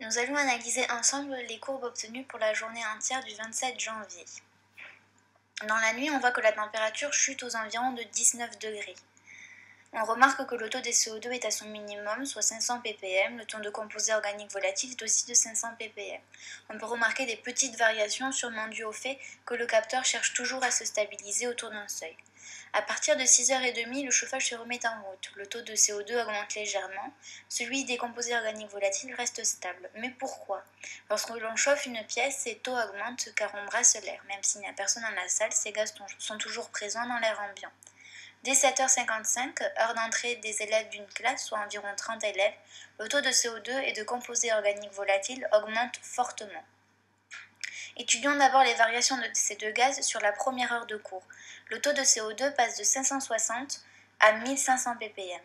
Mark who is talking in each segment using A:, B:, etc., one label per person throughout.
A: Nous allons analyser ensemble les courbes obtenues pour la journée entière du 27 janvier. Dans la nuit, on voit que la température chute aux environs de 19 degrés. On remarque que le taux des CO2 est à son minimum, soit 500 ppm. Le taux de composés organiques volatiles est aussi de 500 ppm. On peut remarquer des petites variations sûrement dues au fait que le capteur cherche toujours à se stabiliser autour d'un seuil. À partir de 6h30, le chauffage se remet en route. Le taux de CO2 augmente légèrement. Celui des composés organiques volatiles reste stable. Mais pourquoi ? Lorsque l'on chauffe une pièce, ces taux augmentent car on brasse l'air. Même s'il n'y a personne dans la salle, ces gaz sont toujours présents dans l'air ambiant. Dès 7h55, heure d'entrée des élèves d'une classe, soit environ 30 élèves, le taux de CO2 et de composés organiques volatiles augmente fortement. Étudions d'abord les variations de ces deux gaz sur la première heure de cours. Le taux de CO2 passe de 560 à 1500 ppm.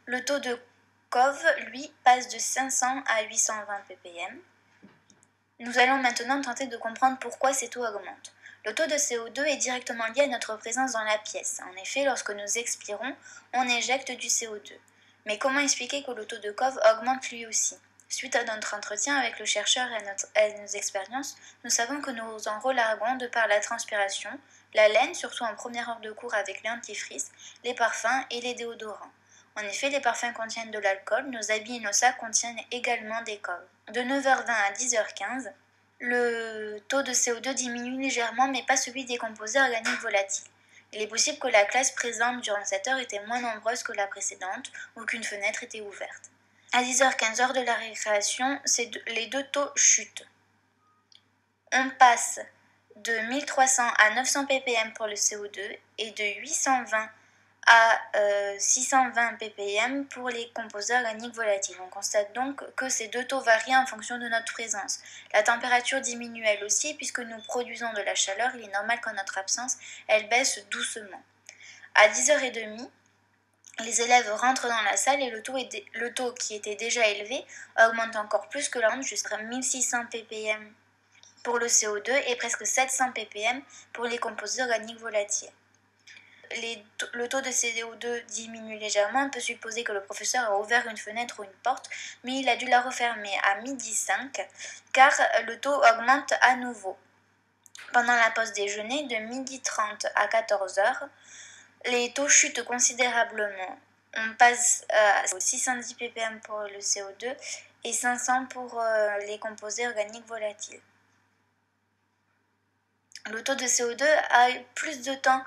A: Le taux de COV, lui, passe de 500 à 820 ppm. Nous allons maintenant tenter de comprendre pourquoi ces taux augmentent. Le taux de CO2 est directement lié à notre présence dans la pièce. En effet, lorsque nous expirons, on éjecte du CO2. Mais comment expliquer que le taux de COV augmente lui aussi ? Suite à notre entretien avec le chercheur et à nos expériences, nous savons que nous en relarguons de par la transpiration, la laine, surtout en première heure de cours avec l'antifrice, les parfums et les déodorants. En effet, les parfums contiennent de l'alcool, nos habits et nos sacs contiennent également des COV. De 9h20 à 10h15, le taux de CO2 diminue légèrement, mais pas celui des composés organiques volatiles. Il est possible que la classe présente durant cette heure était moins nombreuse que la précédente ou qu'une fenêtre était ouverte. À 10h15, heure de la récréation, les deux taux chutent. On passe de 1300 à 900 ppm pour le CO2 et de 820 à 620 ppm pour les composés organiques volatiles. On constate donc que ces deux taux varient en fonction de notre présence. La température diminue elle aussi puisque nous produisons de la chaleur. Il est normal qu'en notre absence, elle baisse doucement. À 10h30, les élèves rentrent dans la salle et le taux qui était déjà élevé augmente encore plus que l'ordre jusqu'à 1600 ppm pour le CO2 et presque 700 ppm pour les composés organiques volatiles. Le taux de CO2 diminue légèrement. On peut supposer que le professeur a ouvert une fenêtre ou une porte, mais il a dû la refermer à 12h05 car le taux augmente à nouveau. Pendant la pause déjeuner, de 12h30 à 14h, les taux chutent considérablement. On passe à 610 ppm pour le CO2 et 500 pour les composés organiques volatiles. Le taux de CO2 a plus de temps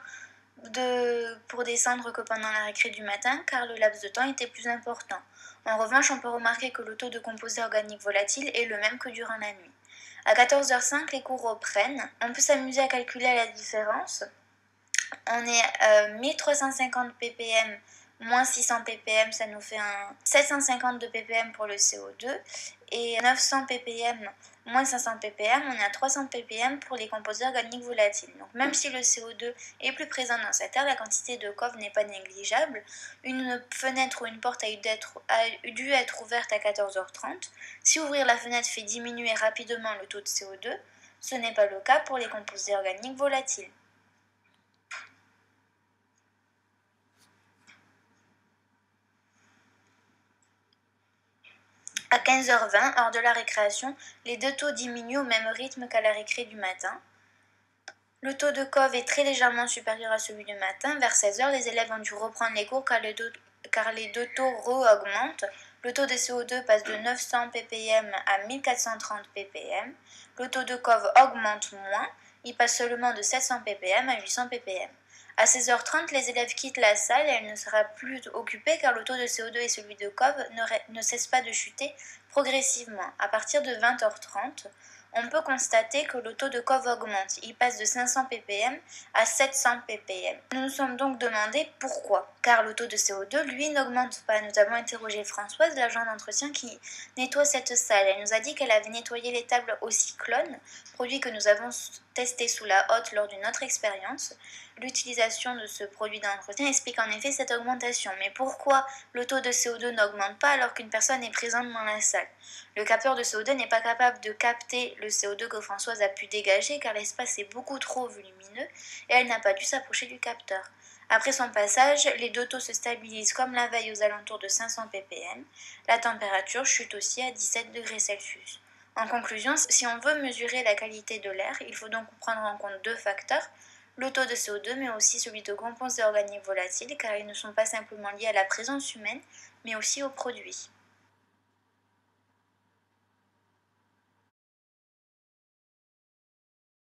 A: pour descendre que pendant la récré du matin, car le laps de temps était plus important. En revanche, on peut remarquer que le taux de composés organiques volatiles est le même que durant la nuit. À 14h05, les cours reprennent. On peut s'amuser à calculer la différence. On est à 1350 ppm moins 600 ppm, ça nous fait un 752 ppm pour le CO2 et 900 ppm moins 500 ppm, on est à 300 ppm pour les composés organiques volatiles. Donc même si le CO2 est plus présent dans cette air, la quantité de COV n'est pas négligeable. Une fenêtre ou une porte a dû être ouverte à 14h30. Si ouvrir la fenêtre fait diminuer rapidement le taux de CO2, ce n'est pas le cas pour les composés organiques volatiles. À 15h20, heure de la récréation, les deux taux diminuent au même rythme qu'à la récré du matin. Le taux de COV est très légèrement supérieur à celui du matin. Vers 16h, les élèves ont dû reprendre les cours car les deux taux augmentent. Le taux de CO2 passe de 900 ppm à 1430 ppm. Le taux de COV augmente moins. Il passe seulement de 700 ppm à 800 ppm. À 16h30, les élèves quittent la salle et elle ne sera plus occupée car le taux de CO2 et celui de COV ne cessent pas de chuter progressivement. À partir de 20h30, on peut constater que le taux de COV augmente. Il passe de 500 ppm à 700 ppm. Nous nous sommes donc demandé pourquoi. Car le taux de CO2, lui, n'augmente pas. Nous avons interrogé Françoise, l'agent d'entretien qui nettoie cette salle. Elle nous a dit qu'elle avait nettoyé les tables au cyclone, produit que nous avons testé sous la hotte lors d'une autre expérience. L'utilisation de ce produit d'entretien explique en effet cette augmentation. Mais pourquoi le taux de CO2 n'augmente pas alors qu'une personne est présente dans la salle ? Le capteur de CO2 n'est pas capable de capter le CO2 que Françoise a pu dégager car l'espace est beaucoup trop volumineux et elle n'a pas dû s'approcher du capteur. Après son passage, les deux taux se stabilisent comme la veille aux alentours de 500 ppm. La température chute aussi à 17 degrés Celsius. En conclusion, si on veut mesurer la qualité de l'air, il faut donc prendre en compte deux facteurs, le taux de CO2 mais aussi celui de composés organiques volatiles car ils ne sont pas simplement liés à la présence humaine mais aussi aux produits.